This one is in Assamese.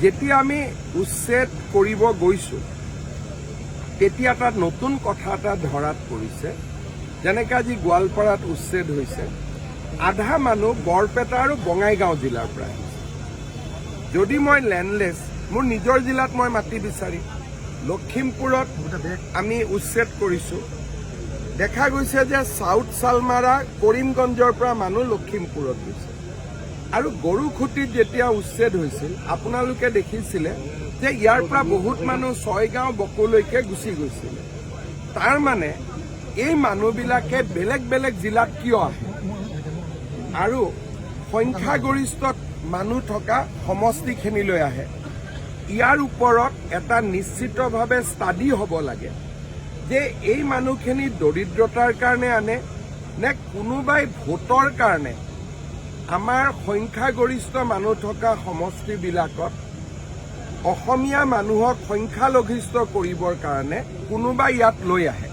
যেতিয়া আমি উচ্ছেদ কৰিব গৈছো তেতিয়া এটা নতুন কথা এটা ধৰাত পৰিছে। যেনেকৈ আজি গোৱালপাৰাত উচ্ছেদ হৈছে, আধা মানুহ বৰপেটা আৰু বঙাইগাঁও জিলাৰ পৰা আহিছে। যদি মই লেণ্ডলেছ, মোৰ নিজৰ জিলাত মই মাটি বিচাৰিম। লখিমপুৰত আমি উচ্ছেদ কৰিছোঁ, দেখা গৈছে যে চাউথ চালমাৰা কৰিমগঞ্জৰ পৰা মানুহ লখিমপুৰত গৈছে। আৰু গৰুখুটিত যেতিয়া উচ্ছেদ হৈছিল আপোনালোকে দেখিছিলে যে ইয়াৰ পৰা বহুত মানুহ ছয়গাঁও বকলৈকে গুচি গৈছিল। তাৰ মানে এই মানুহবিলাকে বেলেগ বেলেগ জিলাত কিয় আহে আৰু সংখ্যাগৰিষ্ঠ মানুহ থকা সমষ্টিখিনিলৈ আহে, ইয়াৰ ওপৰত এটা নিশ্চিতভাৱে ষ্টাডি হ'ব লাগে যে এই মানুহখিনি দৰিদ্ৰতাৰ কাৰণে আনে নে কোনোবাই ভোটৰ কাৰণে আমাৰ সংখ্যাগৰিষ্ঠ মানুহ থকা সমষ্টিবিলাকত অসমীয়া মানুহক সংখ্যালঘিষ্ঠ কৰিবৰ কাৰণে কোনোবাই ইয়াত লৈ আহে।